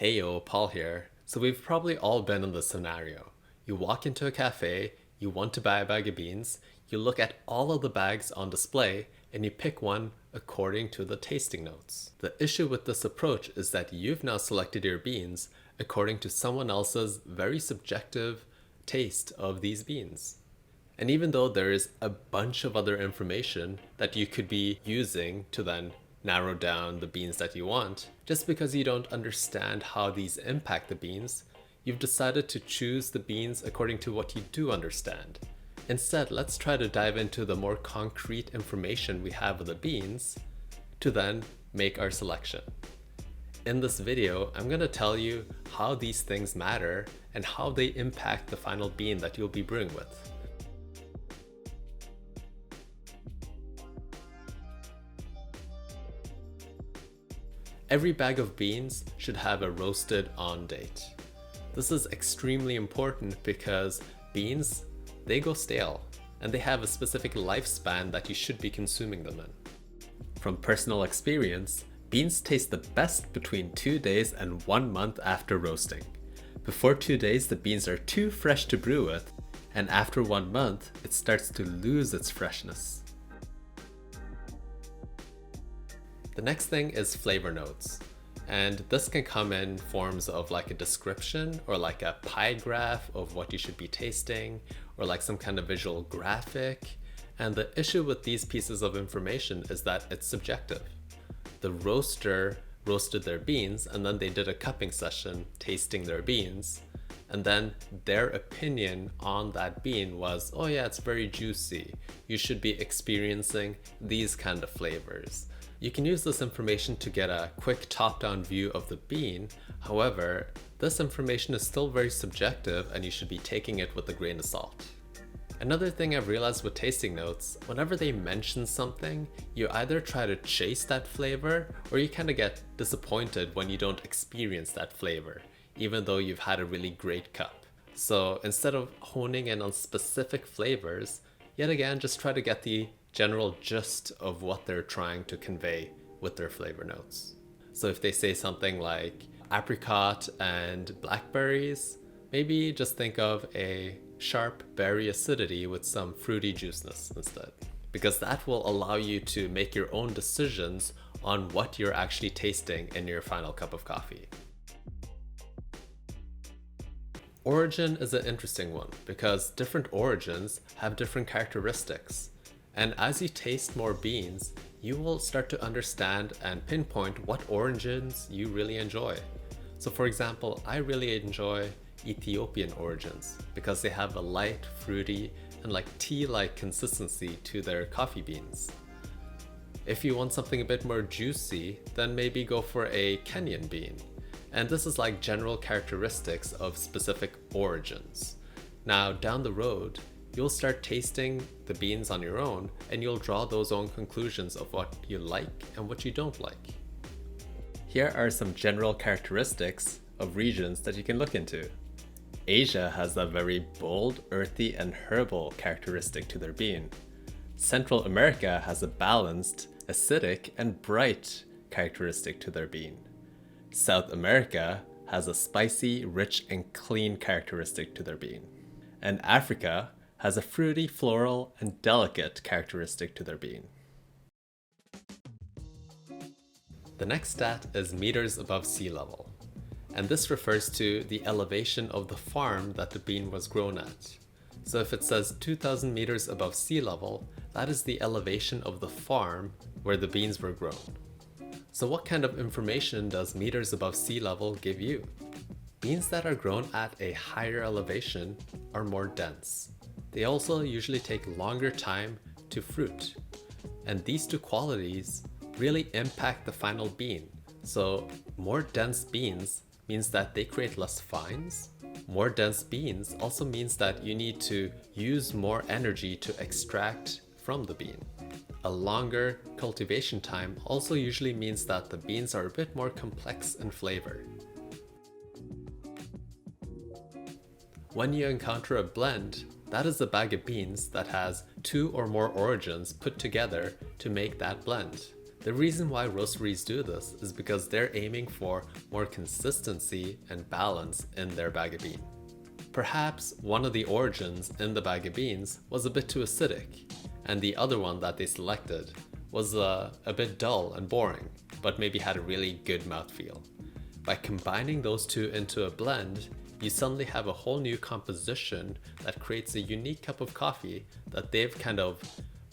Hey yo, Paul here. So we've probably all been in this scenario. You walk into a cafe, you want to buy a bag of beans, you look at all of the bags on display, and you pick one according to the tasting notes. The issue with this approach is that you've now selected your beans according to someone else's very subjective taste of these beans. And even though there is a bunch of other information that you could be using to then narrow down the beans that you want, just because you don't understand how these impact the beans, you've decided to choose the beans according to what you do understand. Instead, let's try to dive into the more concrete information we have of the beans to then make our selection. In this video, I'm going to tell you how these things matter and how they impact the final bean that you'll be brewing with. Every bag of beans should have a roasted on date. This is extremely important because beans, they go stale and they have a specific lifespan that you should be consuming them in. From personal experience, beans taste the best between 2 days and 1 month after roasting. Before 2 days, the beans are too fresh to brew with, and after 1 month, it starts to lose its freshness. The next thing is flavor notes, and this can come in forms of like a description or like a pie graph of what you should be tasting or like some kind of visual graphic. And the issue with these pieces of information is that it's subjective. The roaster roasted their beans and then they did a cupping session tasting their beans, and then their opinion on that bean was, oh yeah, it's very juicy, you should be experiencing these kind of flavors. You can use this information to get a quick top-down view of the bean. However, this information is still very subjective and you should be taking it with a grain of salt. Another thing I've realized with tasting notes, whenever they mention something, you either try to chase that flavor or you kind of get disappointed when you don't experience that flavor, even though you've had a really great cup. So instead of honing in on specific flavors, yet again, just try to get the general gist of what they're trying to convey with their flavor notes. So if they say something like apricot and blackberries, maybe just think of a sharp berry acidity with some fruity juiceness instead, because that will allow you to make your own decisions on what you're actually tasting in your final cup of coffee. Origin is an interesting one because different origins have different characteristics. And as you taste more beans, you will start to understand and pinpoint what origins you really enjoy. So for example, I really enjoy Ethiopian origins because they have a light, fruity, and like tea-like consistency to their coffee beans. If you want something a bit more juicy, then maybe go for a Kenyan bean. And this is like general characteristics of specific origins. Now down the road, you'll start tasting the beans on your own and you'll draw those own conclusions of what you like and what you don't like. Here are some general characteristics of regions that you can look into. Asia has a very bold, earthy, and herbal characteristic to their bean. Central America has a balanced, acidic, and bright characteristic to their bean. South America has a spicy, rich, and clean characteristic to their bean. And Africa has a fruity, floral, and delicate characteristic to their bean. The next stat is meters above sea level, and this refers to the elevation of the farm that the bean was grown at. So if it says 2,000 meters above sea level, that is the elevation of the farm where the beans were grown. So what kind of information does meters above sea level give you? Beans that are grown at a higher elevation are more dense. They also usually take longer time to fruit. And these two qualities really impact the final bean. So more dense beans means that they create less fines. More dense beans also means that you need to use more energy to extract from the bean. A longer cultivation time also usually means that the beans are a bit more complex in flavor. When you encounter a blend, that is a bag of beans that has 2 or more origins put together to make that blend. The reason why roasteries do this is because they're aiming for more consistency and balance in their bag of bean. Perhaps one of the origins in the bag of beans was a bit too acidic, and the other one that they selected was a bit dull and boring, but maybe had a really good mouthfeel. By combining those two into a blend, you suddenly have a whole new composition that creates a unique cup of coffee that they've kind of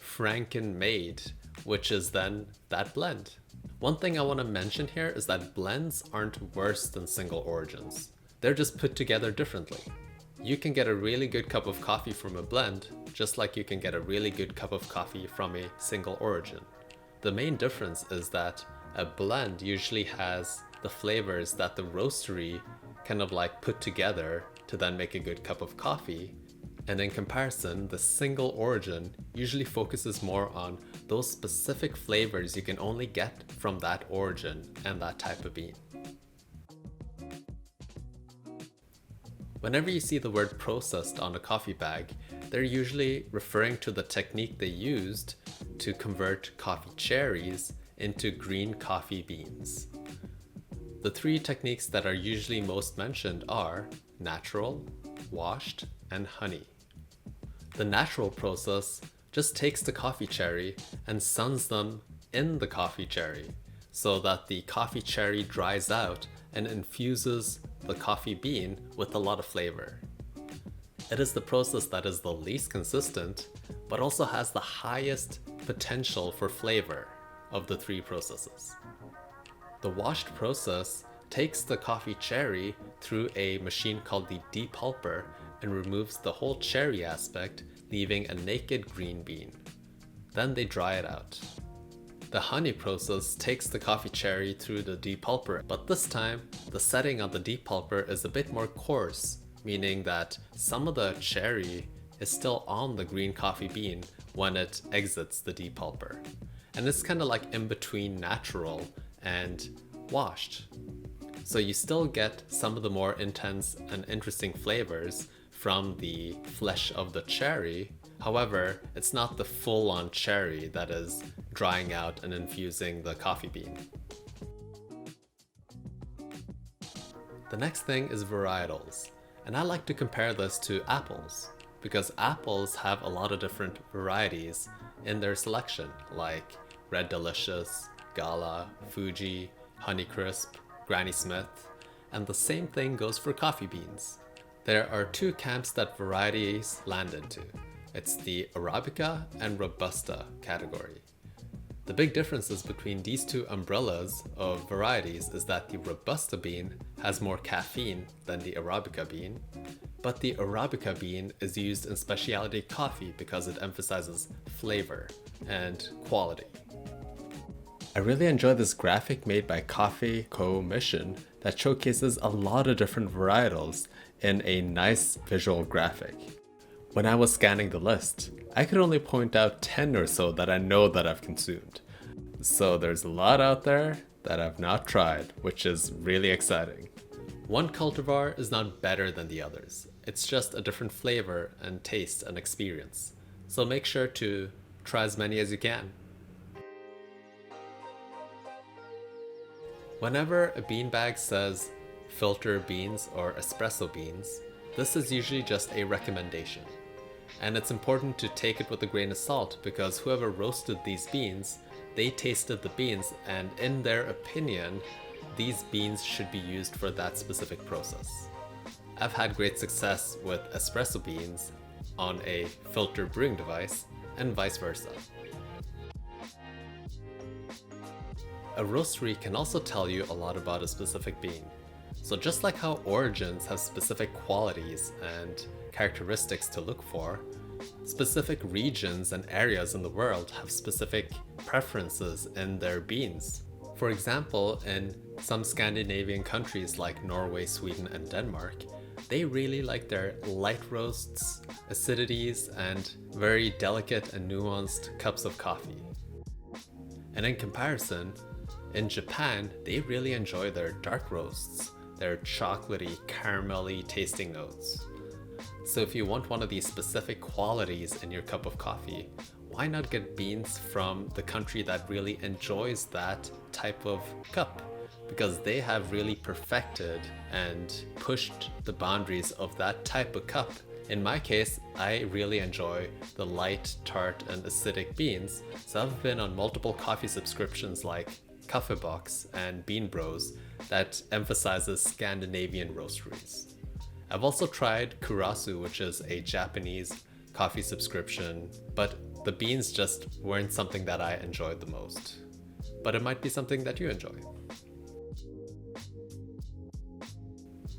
Franken-made, which is then that blend. One thing I want to mention here is that blends aren't worse than single origins. They're just put together differently. You can get a really good cup of coffee from a blend, just like you can get a really good cup of coffee from a single origin. The main difference is that a blend usually has the flavors that the roastery kind of like put together to then make a good cup of coffee. And in comparison, the single origin usually focuses more on those specific flavors you can only get from that origin and that type of bean. Whenever you see the word processed on a coffee bag, they're usually referring to the technique they used to convert coffee cherries into green coffee beans. The three techniques that are usually most mentioned are natural, washed, and honey. The natural process just takes the coffee cherry and suns them in the coffee cherry so that the coffee cherry dries out and infuses the coffee bean with a lot of flavor. It is the process that is the least consistent, but also has the highest potential for flavor of the three processes. The washed process takes the coffee cherry through a machine called the depulper and removes the whole cherry aspect, leaving a naked green bean. Then they dry it out. The honey process takes the coffee cherry through the depulper, but this time the setting on the depulper is a bit more coarse, meaning that some of the cherry is still on the green coffee bean when it exits the depulper. And it's kind of like in between natural and washed. So you still get some of the more intense and interesting flavors from the flesh of the cherry. However, it's not the full-on cherry that is drying out and infusing the coffee bean. The next thing is varietals, and I like to compare this to apples because apples have a lot of different varieties in their selection, like Red Delicious, Gala, Fuji, Honeycrisp, Granny Smith, and the same thing goes for coffee beans. There are two camps that varieties land into. It's the Arabica and Robusta category. The big differences between these two umbrellas of varieties is that the Robusta bean has more caffeine than the Arabica bean, but the Arabica bean is used in specialty coffee because it emphasizes flavor and quality. I really enjoy this graphic made by Coffee Co. Mission that showcases a lot of different varietals in a nice visual graphic. When I was scanning the list, I could only point out 10 or so that I know that I've consumed. So there's a lot out there that I've not tried, which is really exciting. One cultivar is not better than the others. It's just a different flavor and taste and experience. So make sure to try as many as you can. Whenever a beanbag says filter beans or espresso beans, this is usually just a recommendation. And it's important to take it with a grain of salt because whoever roasted these beans, they tasted the beans and in their opinion, these beans should be used for that specific process. I've had great success with espresso beans on a filter brewing device and vice versa. A roastery can also tell you a lot about a specific bean. So just like how origins have specific qualities and characteristics to look for, specific regions and areas in the world have specific preferences in their beans. For example, in some Scandinavian countries like Norway, Sweden, and Denmark, they really like their light roasts, acidities, and very delicate and nuanced cups of coffee. And in comparison, in Japan, they really enjoy their dark roasts, their chocolatey, caramelly tasting notes. So if you want one of these specific qualities in your cup of coffee, why not get beans from the country that really enjoys that type of cup? Because they have really perfected and pushed the boundaries of that type of cup. In my case, I really enjoy the light, tart, and acidic beans, so I've been on multiple coffee subscriptions like Coffee Box and Bean Bros that emphasizes Scandinavian roasteries. I've also tried Kurasu, which is a Japanese coffee subscription, but the beans just weren't something that I enjoyed the most. But it might be something that you enjoy.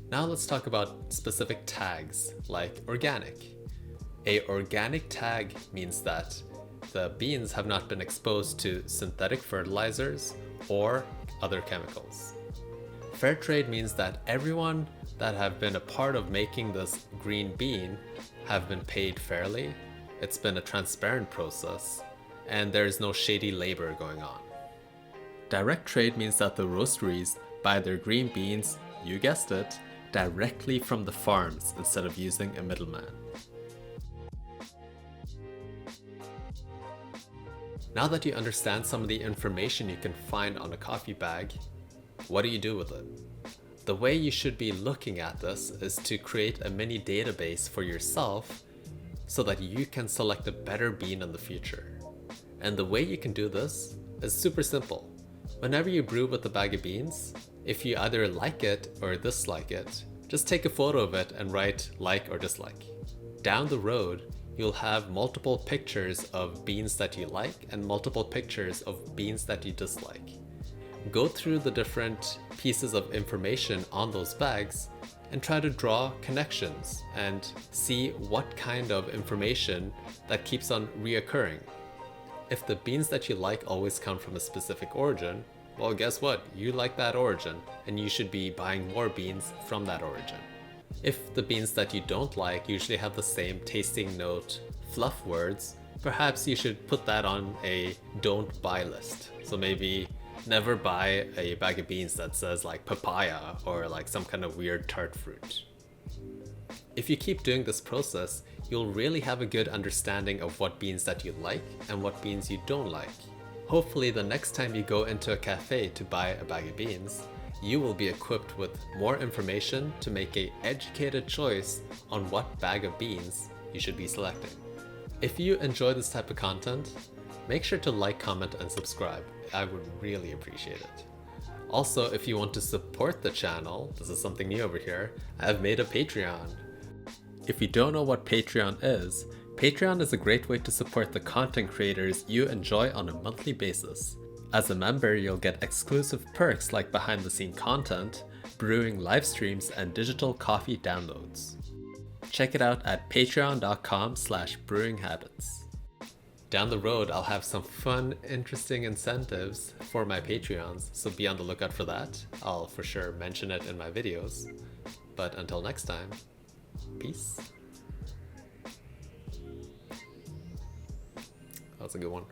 Now let's talk about specific tags like organic. A organic tag means that the beans have not been exposed to synthetic fertilizers or other chemicals. Fair trade means that everyone that have been a part of making this green bean have been paid fairly. It's been a transparent process and there is no shady labor going on. Direct trade means that the roasteries buy their green beans, you guessed it, directly from the farms instead of using a middleman. Now that you understand some of the information you can find on a coffee bag, what do you do with it? The way you should be looking at this is to create a mini database for yourself so that you can select a better bean in the future. And the way you can do this is super simple. Whenever you brew with a bag of beans, if you either like it or dislike it, just take a photo of it and write like or dislike. Down the road, you'll have multiple pictures of beans that you like and multiple pictures of beans that you dislike. Go through the different pieces of information on those bags and try to draw connections and see what kind of information that keeps on reoccurring. If the beans that you like always come from a specific origin, well, guess what? You like that origin and you should be buying more beans from that origin. If the beans that you don't like usually have the same tasting note, fluff words, perhaps you should put that on a don't buy list. So maybe never buy a bag of beans that says like papaya or like some kind of weird tart fruit. If you keep doing this process, you'll really have a good understanding of what beans that you like and what beans you don't like. Hopefully the next time you go into a cafe to buy a bag of beans, you will be equipped with more information to make an educated choice on what bag of beans you should be selecting. If you enjoy this type of content, make sure to like, comment, and subscribe. I would really appreciate it. Also, if you want to support the channel, this is something new over here, I've made a Patreon. If you don't know what Patreon is a a great way to support the content creators you enjoy on a monthly basis. As a member, you'll get exclusive perks like behind the scene content, brewing live streams, and digital coffee downloads. Check it out at patreon.com/brewinghabits. Down the road, I'll have some fun, interesting incentives for my Patreons, so be on the lookout for that. I'll for sure mention it in my videos. But until next time, peace. That was a good one.